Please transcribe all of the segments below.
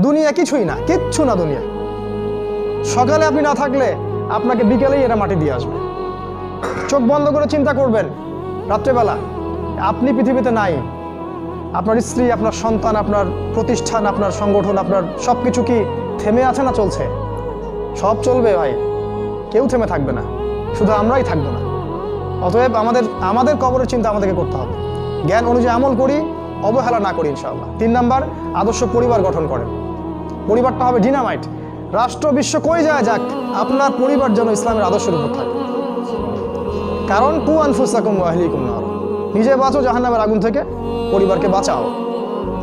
দুনিয়া কিছুই না, কিচ্ছু না দুনিয়া। সকালে আপনি না থাকলে আপনাকে বিকেলেই এরা মাটি দিয়ে আসবে। চোখ বন্ধ করে চিন্তা করবেন, রাত্রেবেলা আপনি পৃথিবীতে নাই, আপনার স্ত্রী, আপনার সন্তান, আপনার প্রতিষ্ঠান, আপনার সংগঠন, আপনার সব কিছু কি থেমে আছে না চলছে? সব চলবে ভাই, কেউ থেমে থাকবে না, শুধু আমরাই থাকবো না। অতএব আমাদের কবরের চিন্তা আমাদেরকে করতে হবে। জ্ঞান অনুযায়ী আমল করি, অবহেলা না করি ইনশাআল্লাহ। 3 নাম্বার, আদর্শ পরিবার গঠন করেন। পরিবারটা হবে ডিনামাইট। রাষ্ট্র বিশ্ব কই যায় যাক, আপনার পরিবার যেন ইসলামের আদর্শের উপর থাকে। কারণ কু আনফুসাকুম ওয়া আহলিকুম নার, নিজে বাঁচো জাহান্নামের আগুন থেকে, পরিবারকে বাঁচাও।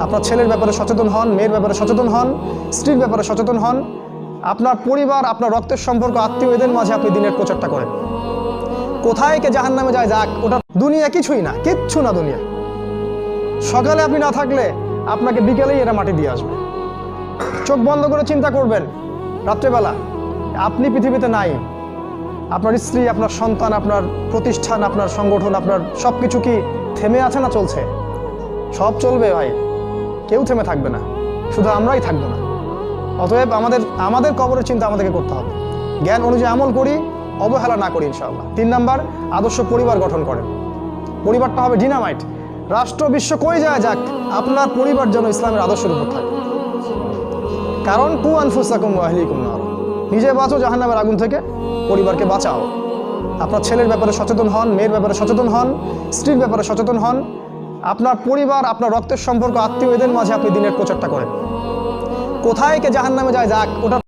আপনার ছেলের ব্যাপারে সচেতন হন, মেয়ের ব্যাপারে সচেতন হন, স্ত্রীর ব্যাপারে সচেতন হন। আপনার পরিবার, আপনার রক্তের সম্পর্ক, আত্মীয়, এদের মাঝে আপনি দিনের প্রচারটা করেন। কোথায় কে জাহান্নামে যায় যাক, ওটা দুনিয়া কিছুই না, কিচ্ছু না দুনিয়া। সকালে আপনি না থাকলে আপনাকে বিকেলেই এরা মাটি দিয়ে আসবে। চোখ বন্ধ করে চিন্তা করবেন, রাত্রেবেলা আপনি পৃথিবীতে নাই, আপনার স্ত্রী, আপনার সন্তান, আপনার প্রতিষ্ঠান, আপনার সংগঠন, আপনার সব কিছু কি থেমে আছে না চলছে? সব চলবে ভাই, কেউ থেমে থাকবে না, শুধু আমরাই থাকবো না। অতএব আমাদের কবরের চিন্তা আমাদেরকে করতে হবে। জ্ঞান অনুযায়ী আমল করি, অবহেলা না করি ইনশাআল্লাহ। 3 নাম্বার, আদর্শ পরিবার গঠন করেন। পরিবারটা হবে ডিনামাইট। রাষ্ট্র বিশ্ব কই যায় যাক, আপনার পরিবার যেন ইসলামের আদর্শের উপর থাকে। কারণ কু আনফুসাকুম ওয়া আহলিকুম নার, নিজে বাঁচো জাহান্নামের আগুন থেকে, পরিবারকে বাঁচাও। আপনার ছেলের ব্যাপারে সচেতন হন, মেয়ের ব্যাপারে সচেতন হন, স্ত্রীর ব্যাপারে সচেতন হন। আপনার পরিবার, আপনার রক্তের সম্পর্ক, আত্মীয়, এদের মাঝে আপনি দিনের প্রচারটা করেন। কোথায় কে জাহান্নামে যায় যাক, ওটা